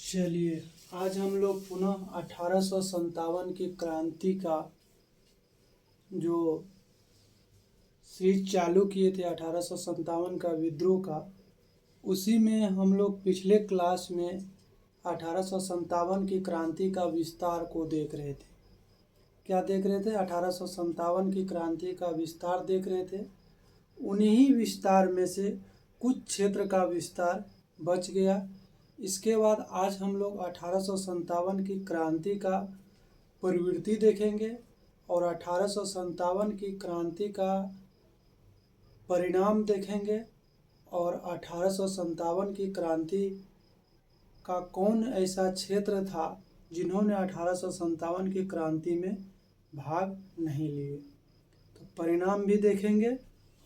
चलिए, आज हम लोग पुनः 1857 की क्रांति का जो सीरीज चालू किए थे 1857 का विद्रोह का, उसी में हम लोग पिछले क्लास में 1857 की क्रांति का विस्तार को देख रहे थे। क्या देख रहे थे? 1857 की क्रांति का विस्तार देख रहे थे। उन्हीं विस्तार में से कुछ क्षेत्र का विस्तार बच गया। इसके बाद आज हम लोग 1857 की क्रांति का प्रवृत्ति देखेंगे और 1857 की क्रांति का परिणाम देखेंगे और 1857 की क्रांति का कौन ऐसा क्षेत्र था जिन्होंने 1857 की क्रांति में भाग नहीं लिए। तो परिणाम भी देखेंगे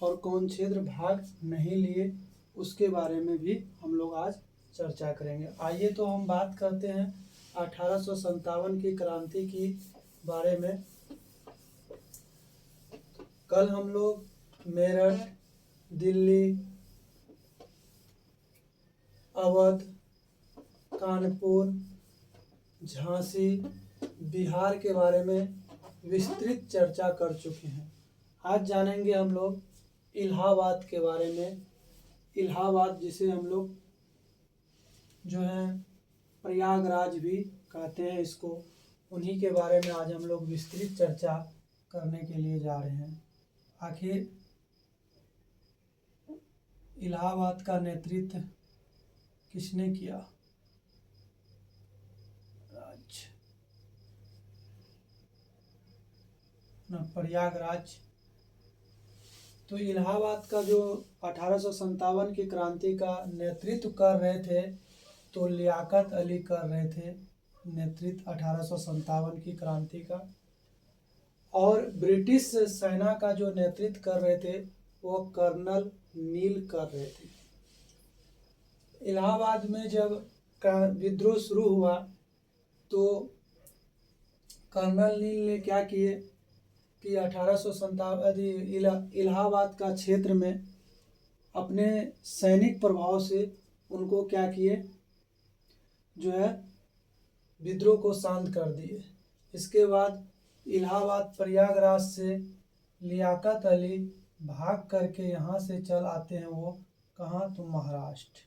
और कौन क्षेत्र भाग नहीं लिए उसके बारे में भी हम लोग आज चर्चा करेंगे। आइए तो हम बात करते हैं 1857 की क्रांति की बारे में। कल हम लोग मेरठ, दिल्ली, अवध, कानपुर, झांसी, बिहार के बारे में विस्तृत चर्चा कर चुके हैं। आज जानेंगे हम लोग इलाहाबाद के बारे में। इलाहाबाद जिसे हम लोग जो है प्रयागराज भी कहते हैं इसको, उन्हीं के बारे में आज हम लोग विस्तृत चर्चा करने के लिए जा रहे हैं। आखिर इलाहाबाद का नेतृत्व किसने किया? प्रयागराज। तो इलाहाबाद का जो 1857 की क्रांति का नेतृत्व कर रहे थे तो लियाकत अली कर रहे थे नेतृत्व 1857 की क्रांति का, और ब्रिटिश सेना का जो नेतृत्व कर रहे थे वो कर्नल नील कर रहे थे। इलाहाबाद में जब विद्रोह शुरू हुआ तो कर्नल नील ने क्या किए कि 1857 इलाहाबाद का क्षेत्र में अपने सैनिक प्रभाव से उनको क्या किए, जो है विद्रोह को शांत कर दिए। इसके बाद इलाहाबाद प्रयागराज से लियाकत अली भाग करके यहाँ से चल आते हैं। वो कहाँ? तो महाराष्ट्र।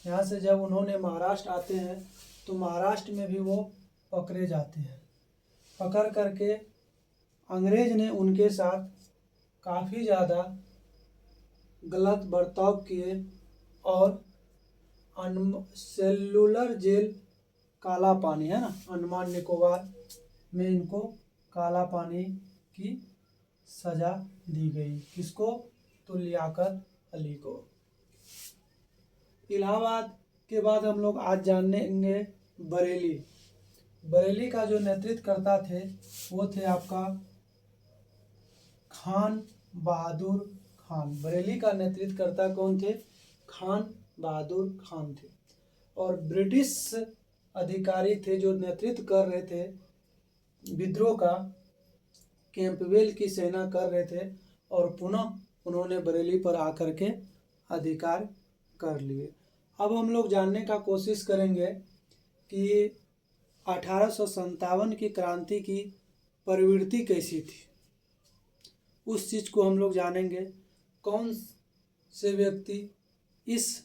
यहाँ से जब उन्होंने महाराष्ट्र आते हैं तो महाराष्ट्र में भी वो पकड़े जाते हैं। पकड़ करके अंग्रेज ने उनके साथ काफ़ी ज़्यादा गलत बर्ताव किए और सेलुलर जेल, काला पानी है ना, अंडमान निकोबार में इनको काला पानी की सज़ा दी गई। किसको? तो लियाकत अली को। इलाहाबाद के बाद हम लोग आज जानेंगे बरेली। बरेली का जो नेतृत्व करता थे वो थे आपका खान बहादुर खान। बरेली का नेतृत्व करता कौन थे? खान बहादुर खान थे। और ब्रिटिश अधिकारी थे जो नेतृत्व कर रहे थे विद्रोह का, कैंपबेल की सेना कर रहे थे, और पुनः उन्होंने बरेली पर आकर के अधिकार कर लिए। अब हम लोग जानने का कोशिश करेंगे कि 1857 की क्रांति की प्रवृत्ति कैसी थी। उस चीज़ को हम लोग जानेंगे। कौन से व्यक्ति इस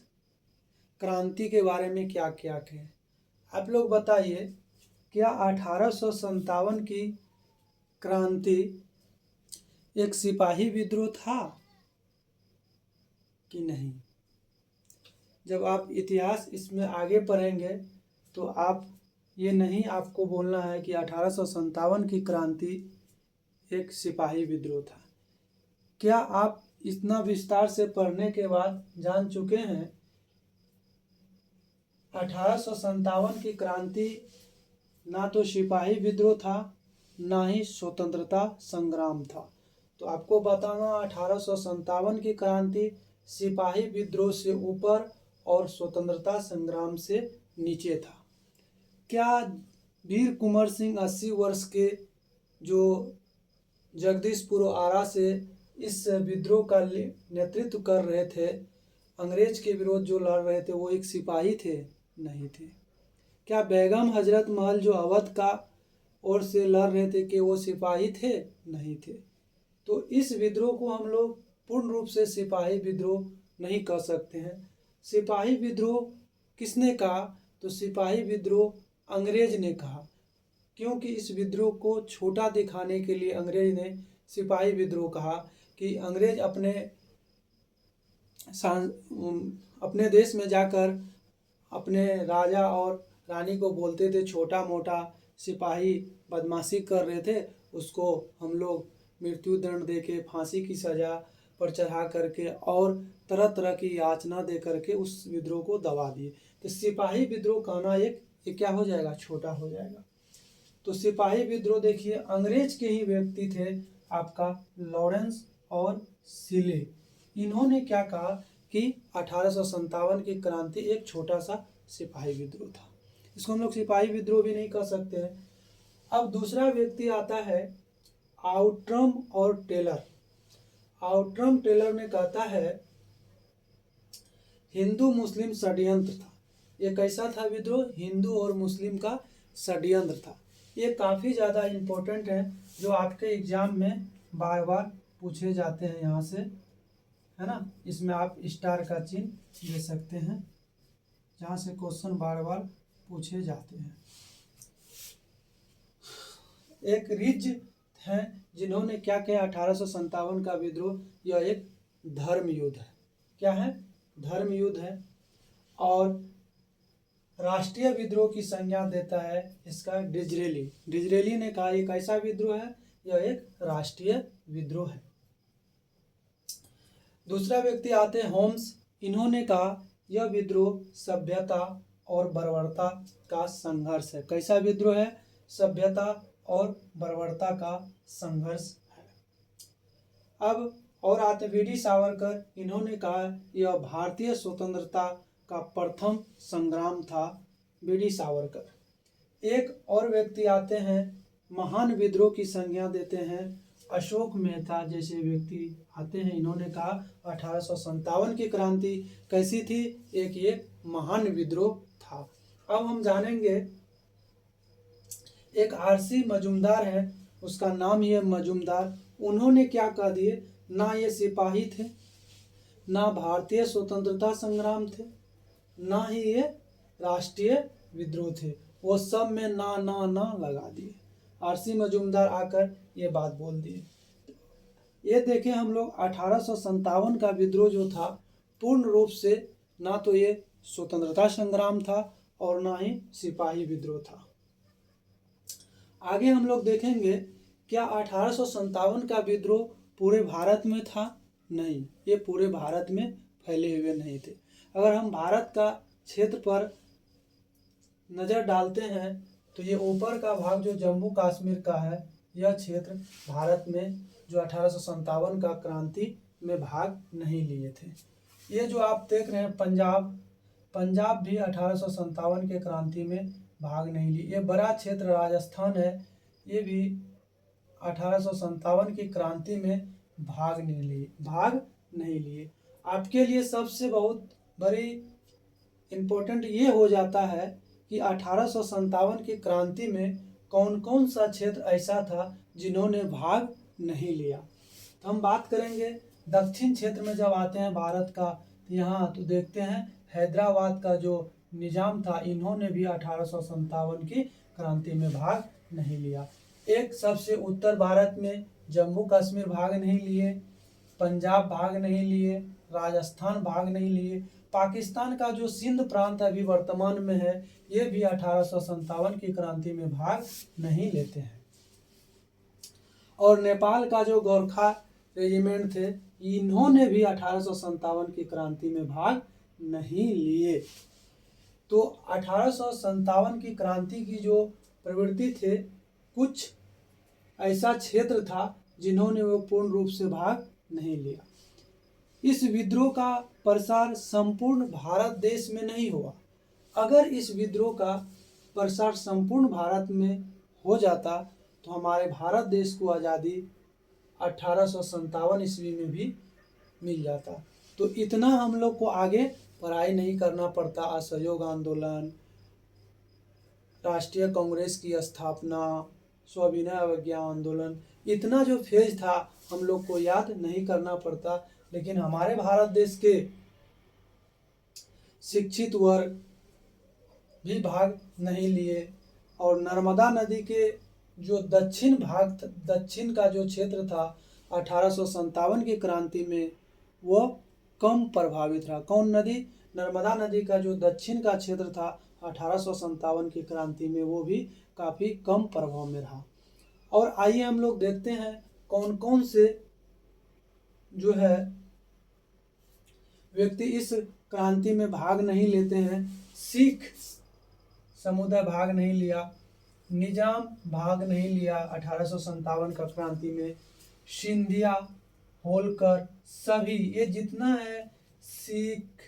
क्रांति के बारे में क्या क्या कहे। आप लोग बताइए, क्या 1857 की क्रांति एक सिपाही विद्रोह था कि नहीं? जब आप इतिहास इसमें आगे पढ़ेंगे तो आप ये नहीं आपको बोलना है कि 1857 की क्रांति एक सिपाही विद्रोह था। क्या आप इतना विस्तार से पढ़ने के बाद जान चुके हैं 1857 की क्रांति ना तो सिपाही विद्रोह था ना ही स्वतंत्रता संग्राम था। तो आपको बताना 1857 की क्रांति सिपाही विद्रोह से ऊपर और स्वतंत्रता संग्राम से नीचे था। क्या वीर कुंवर सिंह 80 वर्ष के जो जगदीशपुर आरा से इस विद्रोह का नेतृत्व कर रहे थे, अंग्रेज के विरोध जो लड़ रहे थे, वो एक सिपाही थे? नहीं थे। क्या बेगम हजरत महल जो अवध का ओर से लड़ रहे थे कि वो सिपाही थे? नहीं थे। तो इस विद्रोह को हम लोग पूर्ण रूप से सिपाही विद्रोह नहीं कह सकते हैं। सिपाही विद्रोह किसने कहा? तो सिपाही विद्रोह अंग्रेज ने कहा, क्योंकि इस विद्रोह को छोटा दिखाने के लिए अंग्रेज ने सिपाही विद्रोह कहा कि अंग्रेज अपने देश में जाकर अपने राजा और रानी को बोलते थे छोटा मोटा सिपाही बदमाशी कर रहे थे, उसको हम लोग मृत्यु दंड देके फांसी की सज़ा पर चढ़ा करके और तरह तरह की याचना दे करके उस विद्रोह को दबा दिए। तो सिपाही विद्रोह कहना ये क्या हो जाएगा? छोटा हो जाएगा। तो सिपाही विद्रोह देखिए अंग्रेज के ही व्यक्ति थे आपका लॉरेंस और सिले। इन्होंने क्या कहा कि 1857 की क्रांति एक छोटा सा सिपाही विद्रोह था। इसको हम लोग सिपाही विद्रोह भी नहीं कह सकते हैं। अब दूसरा व्यक्ति आता है आउट्रम और टेलर। आउट्रम टेलर ने कहता है हिंदू मुस्लिम षड्यंत्र था। ये कैसा था विद्रोह? हिंदू और मुस्लिम का षड्यंत्र था। ये काफ़ी ज़्यादा इम्पोर्टेंट है, जो आपके एग्जाम में बार बार पूछे जाते हैं यहाँ से, है ना। इसमें आप स्टार का चिन्ह दे सकते हैं, जहाँ से क्वेश्चन बार बार पूछे जाते हैं। एक रिज हैं जिन्होंने क्या किया 1857 का विद्रोह, यह एक धर्म युद्ध है। क्या है? धर्म युद्ध है। और राष्ट्रीय विद्रोह की संज्ञा देता है इसका डिजरेली। डिजरेली ने कहा यह कैसा विद्रोह है? यह एक राष्ट्रीय विद्रोह है। दूसरा व्यक्ति आते हैं होम्स। इन्होंने कहा यह विद्रोह सभ्यता और बर्बरता का संघर्ष है। कैसा विद्रोह है? सभ्यता और बर्बरता का संघर्ष है। अब और आते वीडी सावरकर। इन्होंने कहा यह भारतीय स्वतंत्रता का प्रथम संग्राम था। वीडी सावरकर। एक और व्यक्ति आते हैं महान विद्रोह की संज्ञा देते हैं अशोक मेहता जैसे व्यक्ति आते हैं। इन्होंने कहा 1857 की क्रांति कैसी थी? एक महान विद्रोह था। अब हम जानेंगे एक आरसी मजूमदार है, उसका नाम ही है मजूमदार। उन्होंने क्या कह दिए? ना ये सिपाही थे, ना भारतीय स्वतंत्रता संग्राम थे, ना ही ये राष्ट्रीय विद्रोह थे। वो सब में ना ना ना लगा दिए। आरसी मजूमदार आकर ये बात बोल दिए। ये देखें हम लोग 1857 का विद्रोह जो था पूर्ण रूप से ना तो ये स्वतंत्रता संग्राम था और ना ही सिपाही विद्रोह था। आगे हम लोग देखेंगे क्या 1857 का विद्रोह पूरे भारत में था? नहीं, ये पूरे भारत में फैले हुए नहीं थे। अगर हम भारत का क्षेत्र पर नज़र डालते हैं तो ये ऊपर का भाग जो जम्मू कश्मीर का है, यह क्षेत्र भारत में जो 1857 का क्रांति में भाग नहीं लिए थे। ये जो आप देख रहे हैं पंजाब भी 1857 के क्रांति में भाग नहीं लिए। ये बड़ा क्षेत्र राजस्थान है, ये भी 1857 की क्रांति में भाग नहीं लिए। आपके लिए सबसे बहुत बड़ी इम्पोर्टेंट ये हो जाता है कि 1857 की क्रांति में कौन कौन सा क्षेत्र ऐसा था जिन्होंने भाग नहीं लिया। तो हम बात करेंगे दक्षिण क्षेत्र में जब आते हैं भारत का, यहाँ तो देखते हैं हैदराबाद का जो निजाम था, इन्होंने भी 1857 की क्रांति में भाग नहीं लिया। एक सबसे उत्तर भारत में जम्मू कश्मीर भाग नहीं लिए, पंजाब भाग नहीं लिए, राजस्थान भाग नहीं लिए। पाकिस्तान का जो सिंध प्रांत अभी वर्तमान में है, ये भी 1857 की क्रांति में भाग नहीं लेते हैं। और नेपाल का जो गोरखा रेजिमेंट थे, इन्होंने भी 1857 की क्रांति में भाग नहीं लिए। तो 1857 की क्रांति की जो प्रवृत्ति थे, कुछ ऐसा क्षेत्र था जिन्होंने वो पूर्ण रूप से भाग नहीं लिया। इस विद्रोह का प्रसार संपूर्ण भारत देश में नहीं हुआ। अगर इस विद्रोह का प्रसार संपूर्ण भारत में हो जाता तो हमारे भारत देश को आज़ादी 1857 ईस्वी में भी मिल जाता। तो इतना हम लोग को आगे पढ़ाई नहीं करना पड़ता। असहयोग आंदोलन, राष्ट्रीय कांग्रेस की स्थापना, सविनय अवज्ञा आंदोलन, इतना जो फेज था हम लोग को याद नहीं करना पड़ता, लेकिन हमारे भारत देश के शिक्षित वर्ग भी भाग नहीं लिए। और नर्मदा नदी के जो दक्षिण का जो क्षेत्र था 1857 की क्रांति में वो कम प्रभावित रहा। कौन नदी? नर्मदा नदी का जो दक्षिण का क्षेत्र था 1857 की क्रांति में वो भी काफ़ी कम प्रभाव में रहा। और आइए हम लोग देखते हैं कौन कौन से जो है व्यक्ति इस क्रांति में भाग नहीं लेते हैं। सिख समुदाय भाग नहीं लिया, निजाम भाग नहीं लिया 1857 का क्रांति में, सिंधिया, होलकर, सभी ये जितना है सिख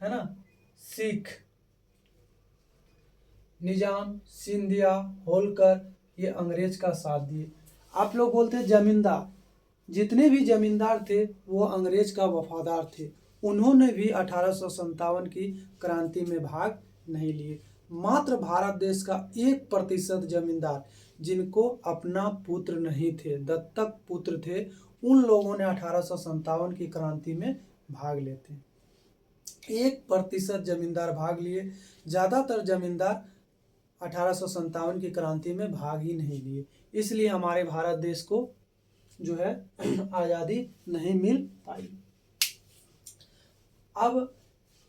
है ना, सिख, निजाम, सिंधिया, होलकर, ये अंग्रेज का साथ दिए। आप लोग बोलते हैं जमींदार, जितने भी जमींदार थे वो अंग्रेज का वफादार थे, उन्होंने भी 1857 की क्रांति में भाग नहीं लिए। मात्र भारत देश का 1% जमींदार जिनको अपना पुत्र नहीं थे, दत्तक पुत्र थे, उन लोगों ने 1857 की क्रांति में भाग लेते। 1% जमींदार भाग लिए, ज़्यादातर जमींदार 1857 की क्रांति में भाग ही नहीं लिए। इसलिए हमारे भारत देश को जो है आज़ादी नहीं मिल पाई। अब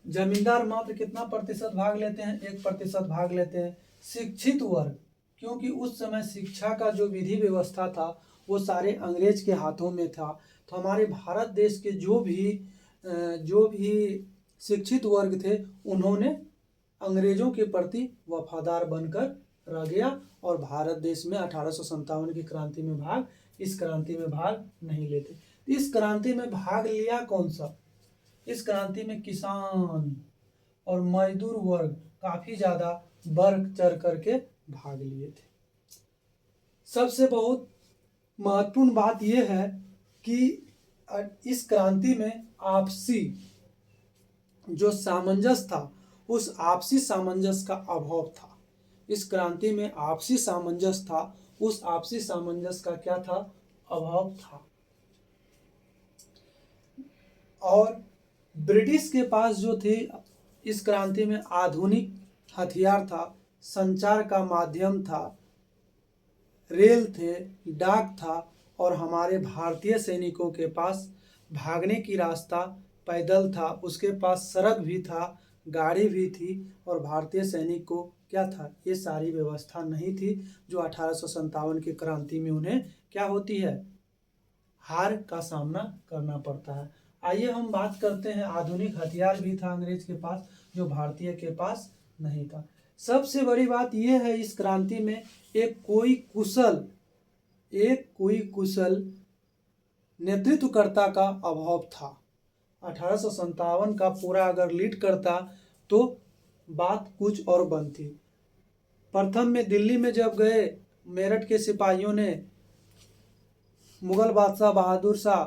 जमींदार मात्र कितना प्रतिशत भाग लेते हैं? 1% भाग लेते हैं। शिक्षित वर्ग, क्योंकि उस समय शिक्षा का जो विधि व्यवस्था था वो सारे अंग्रेज के हाथों में था, तो हमारे भारत देश के जो भी शिक्षित वर्ग थे उन्होंने अंग्रेजों के प्रति वफादार बनकर रह गया और भारत देश में 1857 की क्रांति में इस क्रांति में भाग नहीं लेते। इस क्रांति में भाग लिया कौन सा? इस क्रांति में किसान और मजदूर वर्ग काफी ज्यादा बढ़ चढ़ करके भाग लिए थे। सबसे बहुत महत्वपूर्ण बात यह है कि इस क्रांति में आपसी जो सामंजस्य था, उस आपसी सामंजस्य का अभाव था। इस क्रांति में आपसी सामंजस्य था, उस आपसी सामंजस्य का क्या था? अभाव था। और ब्रिटिश के पास जो थे इस क्रांति में आधुनिक हथियार था, संचार का माध्यम था, रेल थे, डाक था, और हमारे भारतीय सैनिकों के पास भागने की रास्ता पैदल था, उसके पास सड़क भी था, गाड़ी भी थी, और भारतीय सैनिक को क्या था? ये सारी व्यवस्था नहीं थी जो 1857 की क्रांति में उन्हें क्या होती है? हार का सामना करना पड़ता है। आइए हम बात करते हैं, आधुनिक हथियार भी था अंग्रेज के पास जो भारतीय के पास नहीं था। सबसे बड़ी बात यह है इस क्रांति में एक कोई कुशल नेतृत्वकर्ता का अभाव था। 1857 का पूरा अगर लीड करता तो बात कुछ और बनती। प्रथम में दिल्ली में जब गए, मेरठ के सिपाहियों ने मुगल बादशाह बहादुर शाह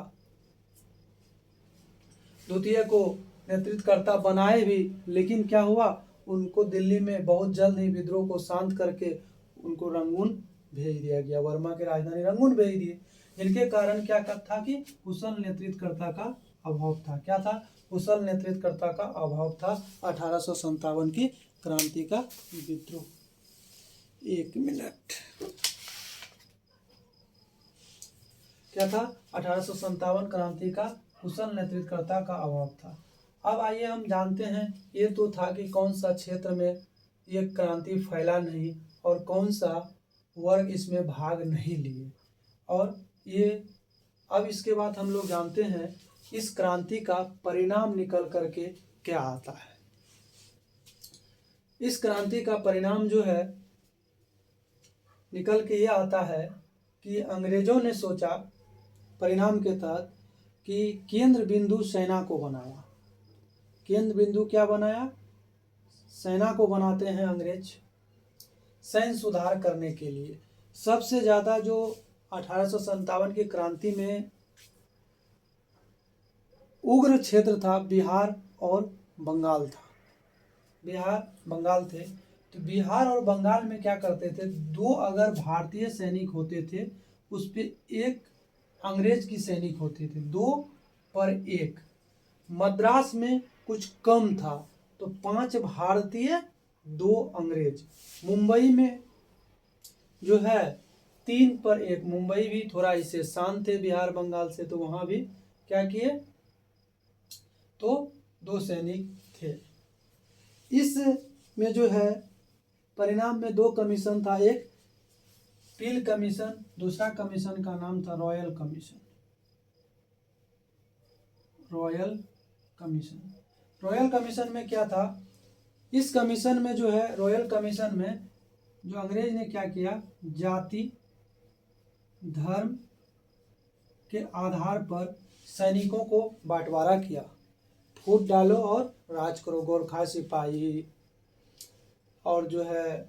द्वितीय को नेतृत्वकर्ता बनाए भी, लेकिन क्या हुआ? उनको दिल्ली में बहुत जल्द ही विद्रोह को शांत करके उनको रंगून भेज दिया गया, वर्मा के राजधानी रंगून भेज दिए, जिनके कारण क्या था कि कुशल नेतृत्वकर्ता का अभाव था। क्या था? कुशल नेतृत्वकर्ता का अभाव था 1857 की क्रांति का विद्रोह। एक मिनट, क्या था? 1857 क्रांति का कुशल नेतृत्वकर्ता का अभाव था। अब आइए हम जानते हैं, ये तो था कि कौन सा क्षेत्र में ये क्रांति फैला नहीं और कौन सा वर्ग इसमें भाग नहीं लिए, और ये अब इसके बाद हम लोग जानते हैं इस क्रांति का परिणाम निकल करके क्या आता है। इस क्रांति का परिणाम जो है निकल के ये आता है कि अंग्रेजों ने सोचा परिणाम के तहत कि केंद्र बिंदु सेना को बनाया। केंद्र बिंदु क्या बनाया? सेना को बनाते हैं अंग्रेज सैन्य सुधार करने के लिए। सबसे ज़्यादा जो 1857 की क्रांति में उग्र क्षेत्र था बिहार और बंगाल था। बिहार बंगाल थे, तो तो बिहार और बंगाल में क्या करते थे, दो अगर भारतीय सैनिक होते थे उस पे एक अंग्रेज की सैनिक होते थे, 2 पर 1। मद्रास में कुछ कम था तो 5 भारतीय 2 अंग्रेज। मुंबई में जो है 3 पर 1। मुंबई भी थोड़ा इससे शांत है बिहार बंगाल से, तो वहाँ भी क्या किए, तो 2 सैनिक थे। इस में जो है परिणाम में 2 कमीशन था, एक पील कमीशन, दूसरा कमीशन का नाम था royal commission. Royal commission, royal commission में क्या था, इस कमीशन में जो है, रॉयल कमीशन में जो अंग्रेज ने क्या किया, जाति धर्म के आधार पर सैनिकों को बंटवारा किया, फूट डालो और राज करो, गोरखा सिपाही और जो है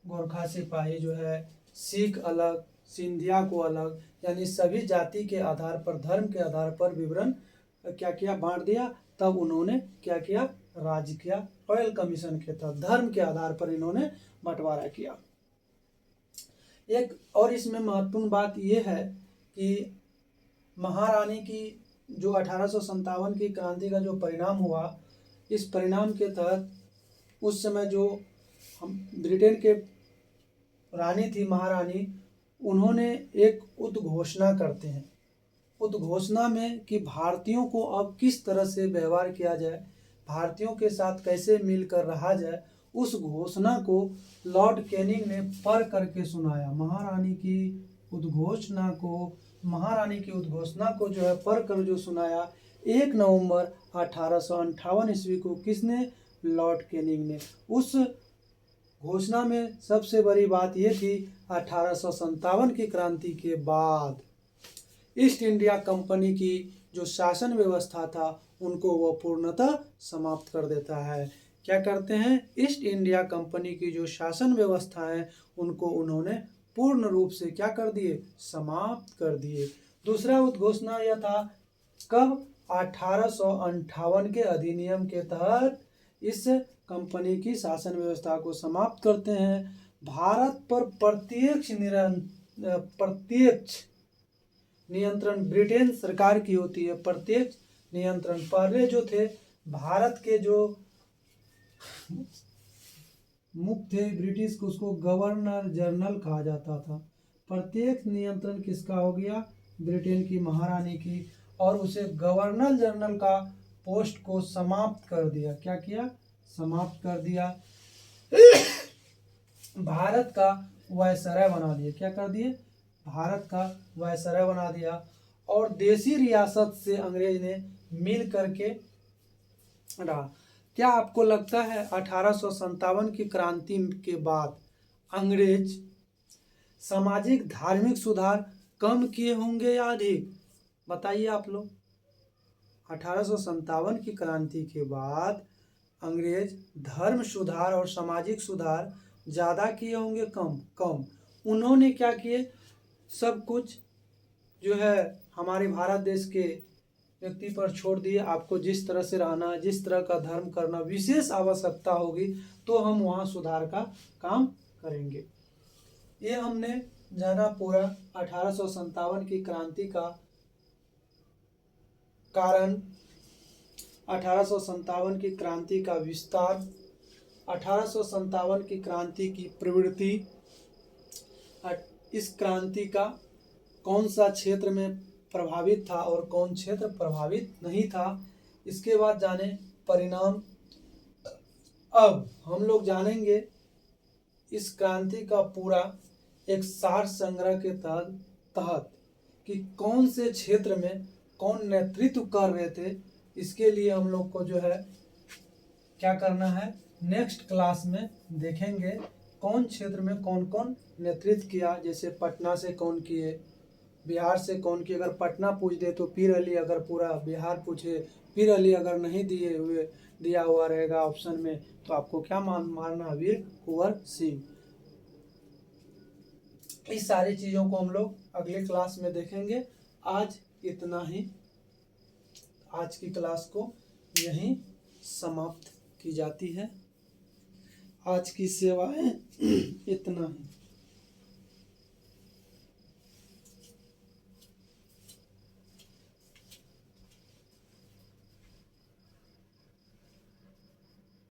गोरखा सिपाही जो है, सिख अलग, सिंधिया को अलग, यानी सभी जाति के आधार पर, धर्म के आधार पर विवरण क्या किया, बांट दिया। तब उन्होंने क्या किया, राज किया। रॉयल कमीशन के तहत धर्म के आधार पर इन्होंने बंटवारा किया। एक और इसमें महत्वपूर्ण बात यह है कि महारानी की जो 1857 की क्रांति का जो परिणाम हुआ, इस परिणाम के तहत उस समय जो हम ब्रिटेन के रानी थी, महारानी, उन्होंने एक उद्घोषणा करते हैं। उद्घोषणा में कि भारतीयों को अब किस तरह से व्यवहार किया जाए, भारतीयों के साथ कैसे मिलकर रहा जाए, उस घोषणा को लॉर्ड कैनिंग ने पढ़ करके सुनाया। महारानी की उद्घोषणा को जो है पढ़ कर जो सुनाया 1 नवंबर 1858 ईस्वी को, किसने, लॉर्ड कैनिंग ने। उस घोषणा में सबसे बड़ी बात यह थी, 1857 की क्रांति के बाद ईस्ट इंडिया कंपनी की जो शासन व्यवस्था था उनको वो पूर्णतः समाप्त कर देता है। क्या करते हैं, ईस्ट इंडिया कंपनी की जो शासन व्यवस्था है उनको उन्होंने पूर्ण रूप से क्या कर दिए, समाप्त कर दिए। दूसरा उद्घोषणा यह था, कब, 1858 के अधिनियम के तहत इस कंपनी की शासन व्यवस्था को समाप्त करते हैं। भारत पर प्रत्यक्ष नियंत्रण ब्रिटेन सरकार की होती है, प्रत्यक्ष नियंत्रण। पहले जो थे भारत के जो मुख्य थे ब्रिटिश को, उसको गवर्नर जनरल कहा जाता था। प्रत्यक्ष नियंत्रण किसका हो गया, ब्रिटेन की महारानी की, और उसे गवर्नर जनरल का पोस्ट को समाप्त कर दिया। क्या किया, समाप्त कर दिया। भारत का वायसराय बना दिया। क्या कर दिए, भारत का वायसराय बना दिया। और देशी रियासत से अंग्रेज ने मिल करके रहा। क्या आपको लगता है 1857 की क्रांति के बाद अंग्रेज सामाजिक धार्मिक सुधार कम किए होंगे या अधिक, बताइए आप लोग। 1857 की क्रांति के बाद अंग्रेज धर्म सुधार और सामाजिक सुधार ज़्यादा किए होंगे, कम। उन्होंने क्या किए, सब कुछ जो है हमारे भारत देश के व्यक्ति पर छोड़ दिए। आपको जिस तरह से रहना, जिस तरह का धर्म करना, विशेष आवश्यकता होगी तो हम वहाँ सुधार का काम करेंगे। ये हमने जाना पूरा 1857 की क्रांति का कारण, 1857 की क्रांति का विस्तार, 1857 की क्रांति की प्रवृत्ति, इस क्रांति का कौन सा क्षेत्र में प्रभावित था और कौन क्षेत्र प्रभावित नहीं था। इसके बाद जाने परिणाम। अब हम लोग जानेंगे इस क्रांति का पूरा एक सार संग्रह के तहत कि कौन से क्षेत्र में कौन नेतृत्व कर रहे थे। इसके लिए हम लोग को जो है क्या करना है, नेक्स्ट क्लास में देखेंगे कौन क्षेत्र में कौन कौन नेतृत्व किया। जैसे पटना से कौन किए, बिहार से कौन किए। अगर पटना पूछ दे तो पीर अली, अगर पूरा बिहार पूछे पीर अली, अगर नहीं दिया हुआ रहेगा ऑप्शन में तो आपको क्या मारना, वीर कुंवर सिंह। इस सारी चीज़ों को हम लोग अगले क्लास में देखेंगे। आज इतना ही, आज की क्लास को यहीं समाप्त की जाती है। आज की सेवाएं इतना ही।